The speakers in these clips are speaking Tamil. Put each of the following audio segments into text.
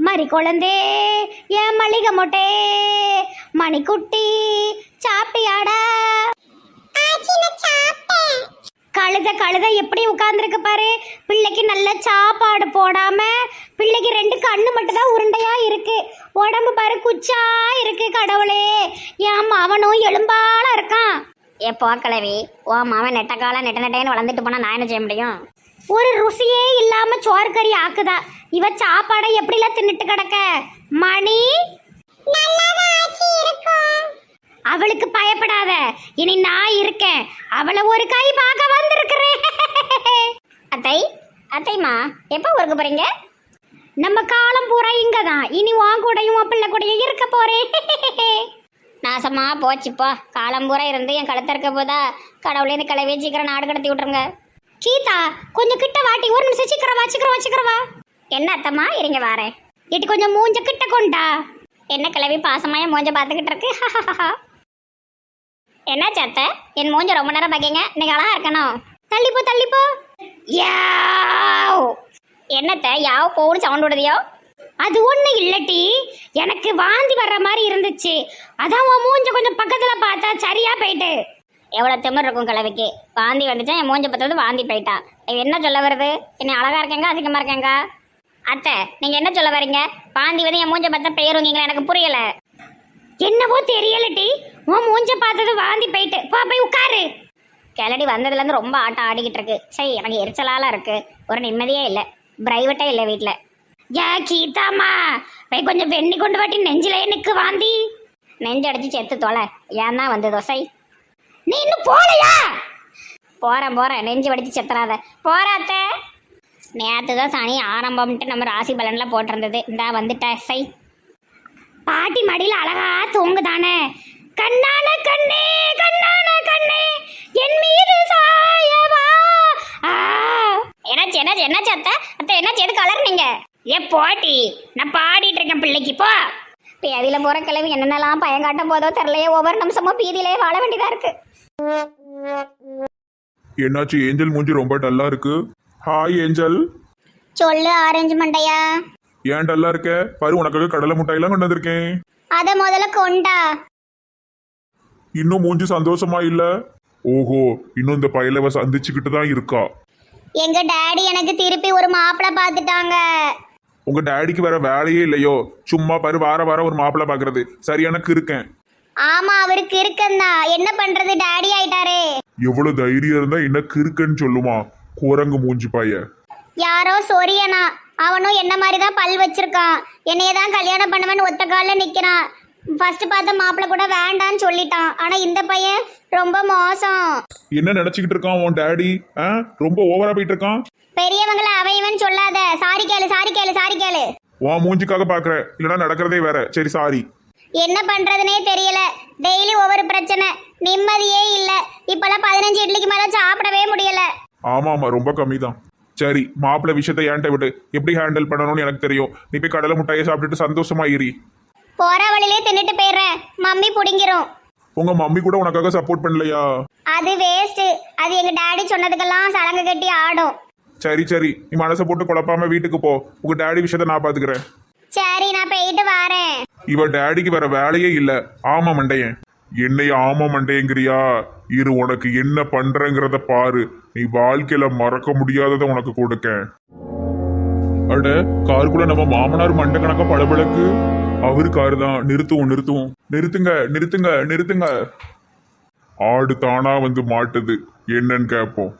மறி குழந்தே என் மளிகை மொட்டே மணிக்குட்டி சாப்பிட்டியாடா? கழுத கழுத எப்படி உட்கார்ந்துருக்கு பாரு. பிள்ளைக்கு நல்ல சாப்பாடு போடாம பிள்ளைக்கு 2 கண்ணு மட்டும் தான் உருண்டையா இருக்கு. உடம்பு பாரு குச்சா இருக்கு. கடவுளே, என் மவனும் எலும்பால இருக்கான். எப்போ கிளவி ஓ மாவன் நெட்டக்கால நெட்டேன்னு வளர்ந்துட்டு போனா நான் என்ன செய்ய முடியும்? ஒரு ருசியே இல்லாம சோறு கறி ஆக்குதா. இவ சாப்பாடை எப்படிலாம் தின்னுட்டு கிடக்க. மணி அவளுக்கு பயப்படாத, இனி நான் இருக்கேன். அவளை ஒரு கை பார்க்க வந்திருக்கிறேன். அத்தை அத்தைம்மா எப்போ ஊருக்கு போறீங்க? நம்ம காலம் பூரா இங்கதான். இனி உன் கூடயும் உன் பிள்ளை கூடயும் இருக்க போறேன். நாசமா போச்சுப்போ. காலம்பூரா இருந்து என் கழுத்த இருக்க போதா. கடவுளே இந்த கிளவியை சீக்கிரம் நாடு கடத்தி விட்டுருங்க. கீதா கொஞ்சம் கிட்ட வாட்டி. ஒரு நிமிஷம் சீக்கிரவா. என்ன அத்தம்மா இருங்க வாரேன். இட்டு கொஞ்சம் மூஞ்ச கிட்ட கொண்டா. என்ன கிளவி பாசமாய மூஞ்ச பார்த்துக்கிட்டு இருக்கு. என்ன சத்த என் மூஞ்ச ரொம்ப நேரம் பார்க்கீங்க. இன்னைக்கு அழகா இருக்கணும். தள்ளிப்போ. யாவ் என்னத்த யாவ் போன்னு சவுண்ட் விடுதியோ? அது ஒண்ணு இல்லட்டி, எனக்கு வாந்தி வர்ற மாதிரி இருந்துச்சு. அதான் உன் மூஞ்ச கொஞ்சம் பக்கத்துல பார்த்தா சரியா போயிட்டு. எவ்வளோ திமிர் இருக்கும் கிழவிக்கு. வாந்தி வந்துச்சா என் மூஞ்ச பத்தது வாந்தி போயிட்டா. என்ன சொல்ல வருது? என்ன அழகா இருக்கேங்க அசிங்கமா இருக்கேங்க? அத்தை நீங்க என்ன சொல்ல வரீங்க? வாந்தி வந்து என் மூஞ்ச பார்த்தா பெயருங்கீங்களா? எனக்கு புரியல. என்னவோ தெரியலட்டி, உன் மூஞ்ச பார்த்தது வாந்தி போயிட்டு. போய் உட்காரு. கிளடி வந்ததுலேருந்து ரொம்ப ஆட்டம் ஆடிக்கிட்டு இருக்கு. சரி எனக்கு எரிச்சலாலாம் இருக்கு. ஒரு நிம்மதியே இல்லை. பிரைவேட்டே இல்லை வீட்டில். யா கீதாமா போய் கொஞ்சம் வெண்ணி கொண்டு வாட்டி. நெஞ்சில எனக்கு வாந்தி. நெஞ்சு அடிச்சு செத்து தொலை. ஏன் தான் வந்து தோசை? நீ இன்னும் போலையா? போறேன். நெஞ்சு வடிச்சு செத்துறாத. போறாத்த. நேற்று தான் சனி ஆரம்பம்ட்டு நம்ம ராசி பலன்லாம் போட்டிருந்தது. இந்தா வந்துட்டா சை. பாட்டி மடியில அழகா தூங்குதானே. கண்ணான கண்ணே என் மீது சாயவா. என்னாச்சு அத்தை? அத்தை என்னாச்சு? எது கலர்னீங்க? ஏ போட்டி, நான் பாடிட்டு இருக்கேன் பிள்ளைக்கு. போ. பேதியில போற கிழவி என்னென்னலாம் பயம் காட்ட போதோ தெரியலையே. ஒவ்வொரு நிமிஷமும் பீதியிலே வாழ வேண்டியதா இருக்கு. என்னாச்சு? ஏஞ்சல் மூஞ்சி ரொம்ப டல்லா இருக்கு. Hi angel. சொல்லு ஆரஞ்சு மண்டையா. ஏன் டல்லா இருக்க? பாரு உனக்காக கடலை முட்டாயெல்லாம் கொண்டு வந்திருக்கேன். அத முதல்ல கொண்டா. இன்னும் மூஞ்சி சந்தோஷமா இல்ல? ஓஹோ, இன்னும் இந்த பயலவ சந்திச்சுக்கிட்டு தான் இருக்கா. எங்க டாடி எனக்கு திருப்பி ஒரு மாப்பிள்ளை பார்த்துட்டாங்க. உங்க டாடிக்கு வேற வேலையே இல்லையோ? சும்மா பாரு வாரம் ஒரு மாப்பிள்ளை பாக்குறது. சரியான இருக்கேன். ஆமா அவருக்கு இருக்குன்னா என்ன பண்றது? டாடி ஆயிட்டாரே. எவ்வளவு தைரியம் இருந்தா என்ன கிறுக்குன்னு சொல்லுமா? குரங்கு மூஞ்சி பாய. யாரோ சொரியனா. அவனும் என்ன மாதிரி தான் பல் வச்சிருக்கான். என்னைய தான் கல்யாணம் பண்ணுவேன்னு ஒத்த காலில் நிக்கிறான். ஃபர்ஸ்ட் பார்த்த மாப்பிள்ளை கூட வேண்டான்னு சொல்லிட்டான். ஆனா இந்த பையன் ரொம்ப மோசம். என்ன நினைச்சுக்கிட்டு இருக்கான் உன் டாடி? ரொம்ப ஓவரா போயிட்டு இருக்கான். பெரியவங்கள அவைவன் சொல்லாத. சாரி கேளு. உன் மூஞ்சிக்காக பாக்குற, இல்லைன்னா நடக்கிறதே வேற. சரி சாரி. என்ன பண்றதுனே தெரியல. டெய்லி ஒவ்வொரு பிரச்சனை. நிம்மதியே இல்ல. இப்பெல்லாம் 15 இட்லிக்கு மேல சாப்பிடவே முடியல. ஆமா ரொம்ப கம்மி தான். சரி மாப்பிள்ளை விஷயத்தை ஏன்ட்ட விட்டு எப்படி ஹேண்டில் பண்ணணும்னு எனக்கு தெரியும். நீ போய் கடலை முட்டையை சாப்பிட்டுட்டு சந்தோஷமா இரு. போற வழியிலே தின்னுட்டு போயிடுறேன். மம்மி புடிங்கிரும். உங்க மம்மி கூட உனக்காக சப்போர்ட் பண்ணலையா? அது வேஸ்ட். அது எங்க டாடி சொன்னதுக்கெல்லாம் சலங்க கட்டி ஆடும். சரி நீ மனசை போட்டு குழப்பாம வீட்டுக்கு போ. உங்க டாடி விஷயத்த நான் பாத்துக்கிறேன். சரி நான் போயிட்டு வரேன். இவ டாடிக்கு வேற வேலையே இல்ல. ஆமா மண்டையன். என்னைய ஆமா மண்டையங்கிறியா? இரு உனக்கு என்ன பண்றங்கிறத பாரு. நீ வாழ்க்கையில மறக்க முடியாததை உனக்கு கொடுக்க. அட காருக்குள்ள நம்ம மாமனார் மண்டை கணக்கா பளபளக்கு. அவரு காரு தான். நிறுத்துங்க. ஆடு தானா வந்து மாட்டுது. என்னன்னு கேப்போம்.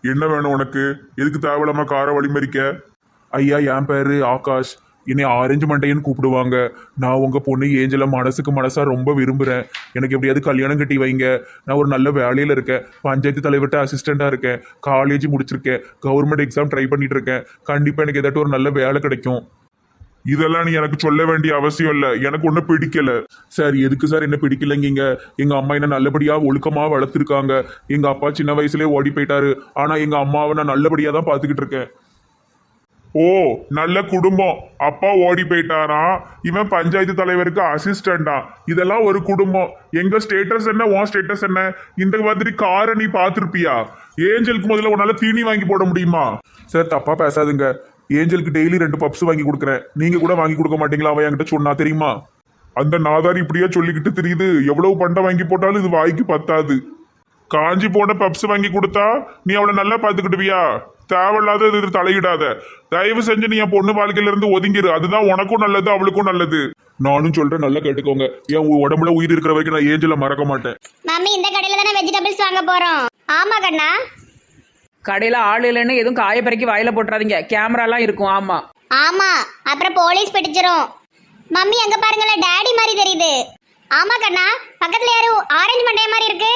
என்ன வேணும் உனக்கு? எதுக்கு தேவையில்லாம காரை வழிமறிக்க? ஐயா என் பேரு ஆகாஷ். என்னை ஆரஞ்சு மண்டையன்னு கூப்பிடுவாங்க. நான் உங்க பொண்ணு ஏஞ்சல மனசுக்கு மனசா ரொம்ப விரும்புறேன். எனக்கு எப்படியாவது கல்யாணம் கட்டி வைங்க. நான் ஒரு நல்ல வேலையில இருக்கேன். பஞ்சாயத்து தலைவர்கிட்ட அசிஸ்டண்டா இருக்கேன். காலேஜ் முடிச்சிருக்கேன். கவர்மெண்ட் எக்ஸாம் ட்ரை பண்ணிட்டு இருக்கேன். கண்டிப்பா எனக்கு ஏதாட்டும் ஒரு நல்ல வேலை கிடைக்கும். இதெல்லாம் நீ எனக்கு சொல்ல வேண்டிய அவசியம் இல்ல. எனக்கு ஒன்னும் பிடிக்கல. சார் எதுக்கு சார் என்ன பிடிக்கலைங்க? எங்க அம்மா என்ன நல்லபடியா ஒழுக்கமா வளர்த்துருக்காங்க. எங்க அப்பா சின்ன வயசுலயே ஓடி போயிட்டாரு. ஆனா எங்க அம்மாவை நான் நல்லபடியா தான் பாத்துக்கிட்டு இருக்கேன். ஓ நல்ல குடும்பம். அப்பா ஓடி போயிட்டாரா? இவன் பஞ்சாயத்து தலைவருக்கு அசிஸ்டண்டா? இதெல்லாம் ஒரு குடும்பம். எங்க ஸ்டேட்டஸ் என்ன, உன் ஸ்டேட்டஸ் என்ன? இந்த மாதிரி காரை நீ பாத்திருப்பியா? ஏஞ்சலுக்கு முதல்ல உன்னால தீனி வாங்கி போட முடியுமா? சார் தப்பா பேசாதுங்க. ஏஞ்சலுக்கு டெய்லி 2 பப்ஸ் வாங்கி கொடுக்குறேன். நீங்க கூட வாங்கி கொடுக்க மாட்டீங்களா? அவன் என்கிட்ட சொன்னா தெரியுமா? அந்த நாதாரி இப்படியே சொல்லிக்கிட்டு தெரியுது. எவ்வளவு பண்டை வாங்கி போட்டாலும் இது வாய்க்கு பத்தாது. காஞ்சி போன பப்ஸ் வாங்கி கொடுத்தா நீ அவளை நல்லா பாத்துக்கிட்டுவியா? தேவையில்லாத இது தலையிடாத. தயவு செஞ்சு நீ என் பொண்ணு வாழ்க்கையில இருந்து ஒதுங்கிரு. அதுதான் உனக்கும் நல்லது, அவளுக்கும் நல்லது. நானும் சொல்றேன், நல்லா கேட்டுக்கோங்க. என் உடம்புல உயிர் இருக்கிற வரைக்கும் நான் ஏஞ்சல மறக்க மாட்டேன். மம்மி இந்த கடையில தானே வெஜிடபிள்ஸ் வாங்க போறோம். ஆமா கண்ணா. கடையில ஆள் இல்லைன்னு எதுவும் காய பறக்கி வாயில போட்டுறாதீங்க. கேமராலாம் இருக்கும். ஆமா ஆமா, அப்புறம் போலீஸ் பிடிச்சிரும். மம்மி அங்க பாருங்களேன், டாடி மாதிரி தெரியுது. ஆமா கண்ணா, பக்கத்துல யாரும் ஆரஞ்சு மண்டைய மாதிரி இருக்கு.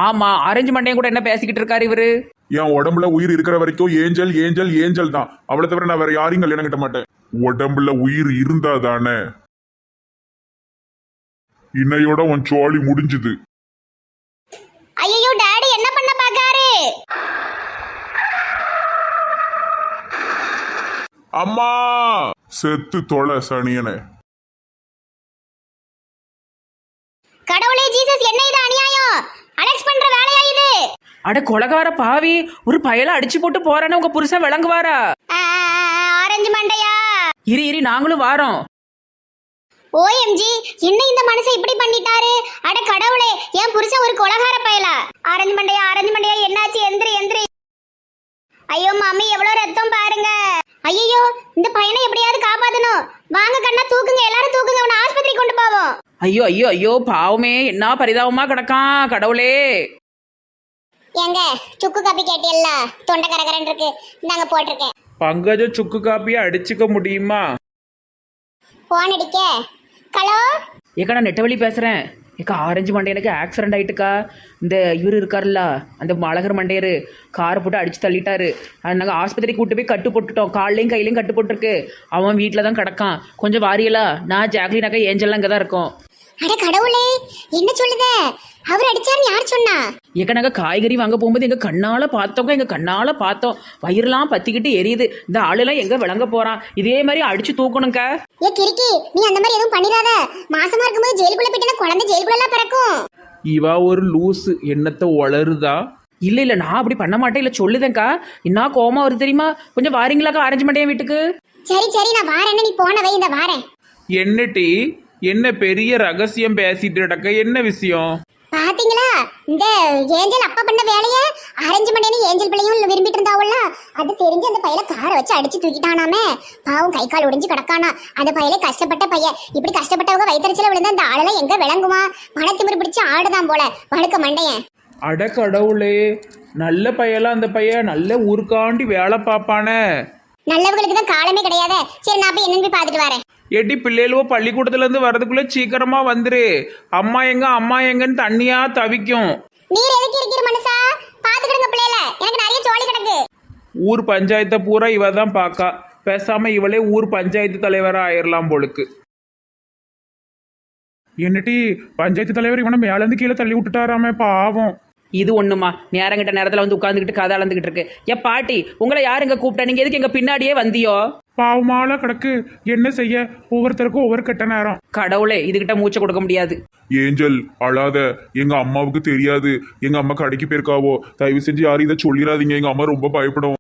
ஆமா, ஆரஞ்சு மண்டையும் கூட என்ன பேசிக்கிட்டு இருக்காரு இவரு? என் உடம்புல உயிர் இருக்கிற வரைக்கும் ஏஞ்சல் ஏஞ்சல் ஏஞ்சல் தான். அவளை தவிர நான் வேற யாரையும் கல்யாணம் கட்ட மாட்டேன். உடம்புல உயிர் இருந்தா தானே. இன்னையோட உன் சோழி முடிஞ்சுது. ஐயோ டாடி என்ன பண்ண பாக்காரு? அம்மா செத்து தொலை சனியனே. கடவுளே ஜீசஸ், என்ன இது அநியாயம்? அலெக்ஸ் பண்ற வேலையா இது? அட கொலகார பாவி, ஒரு பயல அடிச்சு போட்டு போறானே உங்க புருஷன் விளங்குவாரா? ஆரஞ்சு மண்டையா? இரி நாங்களும் வாரோம். ஓஎம்ஜி, என்ன இந்த மனுஷன் இப்படி பண்ணிட்டாரு? அட கடவுளே, என் புருஷன் ஒரு கொலகார பயலா? ஆரஞ்சு மண்டையா, ஆரஞ்சு மண்டையா, என்னாச்சு? எந்திரி எந்திரி. ஐயோ மாமி, எவ்வளவு ரத்தம் பாருங்க. ஐயோ, இந்த பையனை எப்படியாவது காப்பாத்தணும். வாங்க கண்ணா, தூக்குங்க, எல்லாரும் தூக்குங்க, அவனை ஆஸ்பத்திரி கொண்டு போவோம். ஐயோ ஐயோ ஐயோ, பாவமே, என்ன பரிதாபமா கிடக்கான். கடவுளே. ஏங்க, சுக்கு காப்பி கேட்டியல்ல, தொண்டை கரகரன் இருக்கு, நாங்க போட்டிருக்கேன். பங்கஜ சுக்கு காப்பியை அடிச்சுக்க முடியுமா? போன் அடிக்க. ஹலோ ஏக்கா, நான் நெட்டவழி பேசுறேன். ஏக்கா, ஆரஞ்சு மண்டை எனக்கு ஆக்சிடென்ட் ஆயிட்டுக்கா. இந்த இவர் இருக்காருல்ல, அந்த அழகர் மண்டையர் காரை போட்டு அடிச்சு தள்ளிட்டாரு. அது நாங்கள் ஆஸ்பத்திரிக்கு கூட்டு போய் கட்டு போட்டுட்டோம். கால்லையும் கையிலையும் கட்டு போட்டிருக்கு. அவன் வீட்டில் தான் கிடக்கான். கொஞ்சம் வாரியலா? நான் ஜாக்லினாக்கா ஏஞ்சல்லாம் இங்கே தான் இருக்கோம். அட கடவுளே, என்ன சொல்லுத? அவர் அடிச்சாருன்னு யார் சொன்னா? ஏக்கா, நாங்கள் காய்கறி வாங்க போகும்போது எங்கள் கண்ணால் பார்த்தோங்க. எங்கள் கண்ணால் பார்த்தோம். வயிறுலாம் பற்றிக்கிட்டு எரியுது. இந்த ஆளுலாம் எங்கே விளங்க போகிறான்? இதே மாதிரி அடிச்சு தூக்கணுங்க்கா. ஏ கிறுக்கி, நீ அந்த மாதிரி எதுவும் பண்ணிடாத. மாசமா இருக்கும்போது ஜெயிலுக்குள்ள போயிட்டா குழந்தை ஜெயிலுக்குள்ள பிறக்கும். இவா ஒரு லூசு, என்னத்தை வளருதா? இல்லை நான் அப்படி பண்ண மாட்டேன். இல்லை சொல்லுதேங்க்கா. என்ன கோமா வருது தெரியுமா? கொஞ்சம் வாரீங்களாக்கா ஆரஞ்சு மண்டையன் வீட்டுக்கு? சரி நான் வாரேன்னு, நீ போனவை இந்த வாரேன். என்னட்டி, என்ன பெரிய ரகசியம் பேசிட்டு இருக்க? என்ன விஷயம்? பாத்தீங்களா, இந்த ஏஞ்சல் அப்பா பண்ண வேலைய? ஆரஞ்சு மண்டையனு ஏஞ்சல் பிள்ளையும் விரும்பிட்டு இருந்தாவுல்ல, அது தெரிஞ்சு அந்த பையல காரை வச்சு அடிச்சு தூக்கிட்டானாமே. பாவம், கை கால் உடைஞ்சு கிடக்கானா. அந்த பையலே கஷ்டப்பட்ட பையன். இப்படி கஷ்டப்பட்டவங்க வயிற்றுல விழுந்தா அந்த ஆளெல்லாம் எங்க விளங்குமா? பணத்திமிரு பிடிச்சு ஆடுதான் போல வழுக்க மண்டையன். அட கடவுளே, நல்ல பையலாம் அந்த பையன். நல்ல ஊருக்காண்டி வேலை பார்ப்பானே. நல்லவங்களுக்கு தான் காலமே கிடையாது. சரி, நான் போய் என்னன்னு போய் பார்த்துட்டு வரேன். எட்டி பிள்ளைகளுவோ பள்ளிக்கூடத்துல இருந்து வர்றதுக்குள்ள சீக்கிரமா வந்துரு. அம்மா எங்கன்னு தண்ணியா தவிக்கும். நீர் எதுக்கு இருக்கிற மனுஷா? பாத்துக்கிடுங்க பிள்ளைல, எனக்கு நிறைய சோழி கிடக்கு. ஊர் பஞ்சாயத்தை பூரா இவ தான் பாக்கா. பேசாம இவளே ஊர் பஞ்சாயத்து தலைவரா ஆயிரலாம் போலுக்கு. என்னட்டி, பஞ்சாயத்து தலைவர் இவனை மேல இருந்து கீழே தள்ளி விட்டுட்டாராமே, பாவம். இது ஒண்ணுமா? நேரங்கிட்ட நேரத்தில் வந்து உட்காந்துக்கிட்டு கதை அளந்துக்கிட்டு இருக்கு. ஏன் பாட்டி, உங்களை யார் எங்க கூப்பிட்டா? நீங்க எதுக்கு எங்க பின்னாடியே வந்தியோ? பாவமால கிடக்கு. என்ன செய்ய, ஒவ்வொருத்தருக்கும் ஒவ்வொரு கெட்ட நேரம். கடவுளே, இதுகிட்ட மூச்சை கொடுக்க முடியாது. ஏஞ்சல் அழாத. எங்க அம்மாவுக்கு தெரியாது. எங்க அம்மா கடைக்கு போயிருக்காவோ. தயவு செஞ்சு யாரும் இதை சொல்லிடாதீங்க. எங்க அம்மா ரொம்ப பயப்படும்.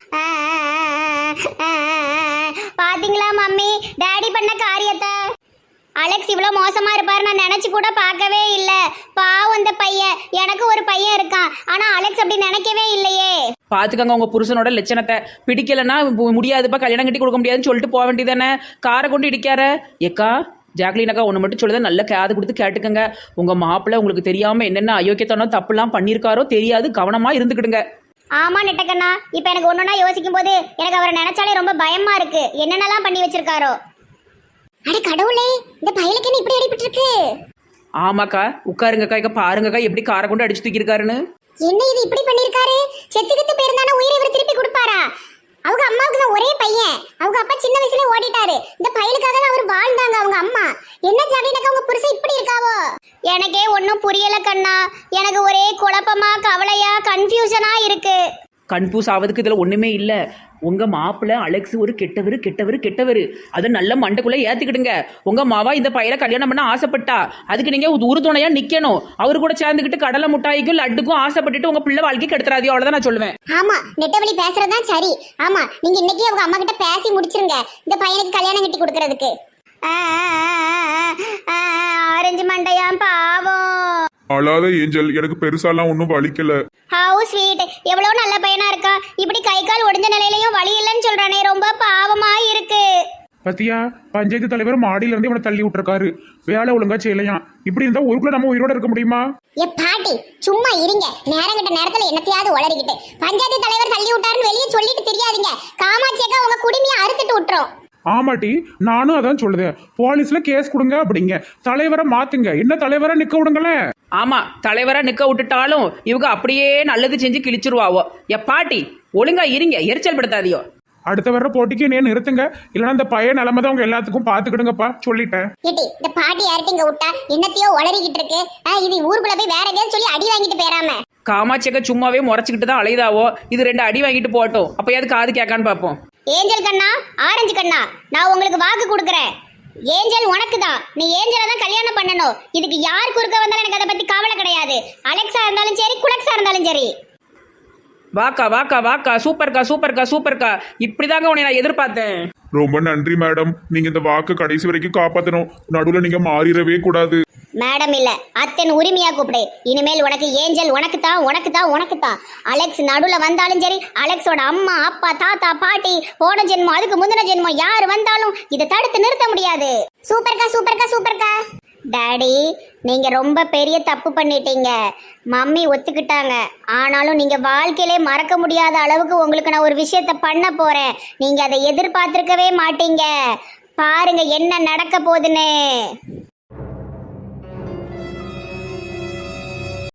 பாத்தீங்களா மம்மி, டாடி பண்ண காரியத்தை? அலெக்ஸ் இவ்வளவு மோசமா இருப்பாரு நான் நினைச்சு கூட பார்க்கவே இல்ல. பாவம் இந்த பையன். எனக்கு ஒரு பையன் இருக்கான், ஆனா அலெக்ஸ் அப்படி நினைக்கவே இல்லையே. பாத்துக்கங்க உங்க புருஷனோட லட்சணத்தை. பிடிக்கலன்னா முடியாதுப்பா, கல்யாணம் கட்டி கொடுக்க முடியாதுன்னு சொல்லிட்டு போக வேண்டியதானே. காரை கொண்டு இடிக்கார. ஏக்கா, ஜாக்லினாக்கா ஒன்று மட்டும் சொல்லுதான், நல்ல காது கொடுத்து கேட்டுக்கங்க. உங்க மாப்பிள்ளை உங்களுக்கு தெரியாம என்னென்ன அயோக்கியத்தனோ தப்புலாம் பண்ணியிருக்காரோ தெரியாது, கவனமா இருந்துக்கிடுங்க. ஆமா நெட்டக்கண்ணா, இப்ப எனக்கு ஒன்னொன்னா யோசிக்கும் போது எனக்கு அவரை நினைச்சாலே ரொம்ப பயமா இருக்கு. என்னென்னலாம் பண்ணி வச்சிருக்காரோ. அட கடவுளே, இந்த பயலுக்கு என்ன இப்படி அடிபட்டு இருக்கு? ஆமாக்கா, உட்காருங்கக்கா. இங்க பாருங்கக்கா எப்படி காரை கொண்டு அடிச்சு தூக்கியிருக்காருன்னு. என்ன இது இப்படி பண்ணிருக்காரு? செத்துக்கிட்டு போயிருந்தானே உயிரை இவர் திருப்பி கொடுப்பாரா? அவங்க அம்மாவுக்கு தான் ஒரே பையன். அவங்க அப்பா சின்ன வயசுல ஓடிட்டாரு. இந்த பையலுக்காக தான் அவர் வாழ்ந்தாங்க அவங்க அம்மா. என்ன ஜாடினக்கா உங்க புருஷன் இப்படி இருக்காவோ? எனக்கே ஒன்னும் புரியல கண்ணா. எனக்கு ஒரே குழப்பமா, கவலையா, கன்ஃபியூஷனா இருக்கு. கன்ஃபியூஸ் ஆவதுக்கு இதில் ஒன்றுமே இல்லை. உங்கள் மாப்பிள்ளை அலெக்ஸ் ஒரு கெட்டவர் கெட்டவர் கெட்டவர். அதை நல்ல மண்டைக்குள்ளே ஏற்றிக்கிடுங்க. உங்கள் மாவா இந்த பையனை கல்யாணம் பண்ண ஆசைப்பட்டா, அதுக்கு நீங்கள் உறுதுணையாக நிற்கணும். அவர் கூட சேர்ந்துக்கிட்டு கடலை முட்டாய்க்கும் லட்டுக்கும் ஆசைப்பட்டுட்டு உங்கள் பிள்ளை வாழ்க்கை கெடுத்துறாதியோ, அவ்வளோதான் நான் சொல்லுவேன். ஆமா, நெட்டவழி பேசுறதுதான் சரி. ஆமா, நீங்க இன்னைக்கு அவங்க அம்மா கிட்ட பேசி முடிச்சிருங்க இந்த பையனுக்கு கல்யாணம் கட்டி கொடுக்கறதுக்கு. ஆரஞ்சு மண்டையாம் பாவம். அழாத ஏஞ்சல், எனக்கு பெருசாலாம் ஒன்றும் வலிக்கல. ஹவு ஸ்வீட், எவ்வளவு நல்ல பையனா இருக்கா. இப்படி கை கால் ஒடிஞ்ச நிலையிலயும் வலி இல்லைன்னு சொல்றானே, ரொம்ப பாவமா இருக்கு. பத்தியா, பஞ்சாயத்து தலைவர் மாடியில இருந்து இவனை தள்ளி விட்டுருக்காரு. வேலை ஒழுங்கா செய்யலையாம். இப்படி இருந்தா ஊருக்குள்ள நம்ம உயிரோட இருக்க முடியுமா? ஏ பாட்டி, சும்மா இருங்க. நேரம் கிட்ட நேரத்துல என்னத்தையாவது உளறிக்கிட்டு பஞ்சாயத்து தலைவர் தள்ளி விட்டாருன்னு வெளியே சொல்லிட்டு தெரியாதீங்க. காமாட்சியக்கா உங்க குடுமையை அறுத்துட்டு விட்டுரும். ஆமாட்டி, நானும் அதான் சொல்லுதேன். போலீஸ்ல கேஸ் கொடுங்க அப்படிங்க. தலைவரை மாத்துங்க. என்ன தலைவரை நிக்க விடுங்களேன். ஆமாம், தலைவராக நிற்க விட்டுட்டாலும் இவங்க அப்படியே நல்லது செஞ்சு கிழிச்சிருவாவோ. பாட்டி ஒழுங்கா இருங்க, எரிச்சல் படுத்தாதியோ. அடுத்த வர்ற போட்டிக்கு நீ நிறுத்துங்க. இல்லைன்னா இந்த பையன் நிலைமை தான் உங்க எல்லாத்துக்கும் பாத்துக்கிடுங்கப்பா, சொல்லிட்டேன். ஏட்டி, இந்த பாட்டி யார்கிட்ட இங்க விட்டா என்னத்தையோ உளறிக்கிட்டு இருக்கு. இது ஊருக்குள்ள போய் வேற எதையாவது சொல்லி அடி வாங்கிட்டு போயிடாம. காமாட்சியக்க சும்மாவே முறைச்சிக்கிட்டு தான் அலையுதாவோ. இது 2 அடி வாங்கிட்டு போட்டோம். அப்போ எது காது கேட்கான்னு பார்ப்போம். ஏஞ்சல் கண்ணா, ஆரஞ்சு கண்ணா, நான் உங்களுக்கு வாக்கு கொடுக்குறேன். ஏஞ்சல் உனக்கு தான். நீ ஏஞ்சலை தான் கல்யாணம் பண்ணணும். இதுக்கு யார் குறுக்க வந்தாலும் எனக்கு அதை பத்தி கவலை கிடையாது. அலெக்ஸா இருந்தாலும் சரி, குலக்ஸா இருந்தாலும் சரி. வாக்கா வாக்கா வாக்கா, சூப்பர்க்கா சூப்பர்க்கா சூப்பர்க்கா. இப்படிதாங்க உன்னை நான் எதிர்பார்த்தேன். ரொம்ப நன்றி மேடம், நீங்க இந்த வாக்கு கடைசி வரைக்கும் காப்பாற்றணும். நடுவில் நீங்க மாறிடவே கூடாது. மேடம் இல்ல, அத்தன் உரிமையா கூப்பிடு. இனிமேல் உனக்கு ஏஞ்சல் உனக்கு தான், உனக்கு தான், உனக்கு தான். அலெக்ஸ் நடுல வந்தாலும் சரி, அலெக்ஸோட அம்மா அப்பா தாத்தா பாட்டி போன ஜென்மம் அதுக்கு முந்தின ஜென்மம் யார் வந்தாலும் இதை தடுத்து நிறுத்த முடியாது. சூப்பர்க்கா சூப்பர்க்கா சூப்பர்க்கா. டாடி, நீங்க ரொம்ப பெரிய தப்பு பண்ணிட்டீங்க. மம்மி ஒத்துக்கிட்டாங்க. ஆனாலும் நீங்க வாழ்க்கையிலே மறக்க முடியாத அளவுக்கு உங்களுக்கு நான் ஒரு விஷயத்த பண்ண போறேன். நீங்க அதை எதிர்பார்த்திருக்கவே மாட்டீங்க. பாருங்க என்ன நடக்க போகுதுன்னு.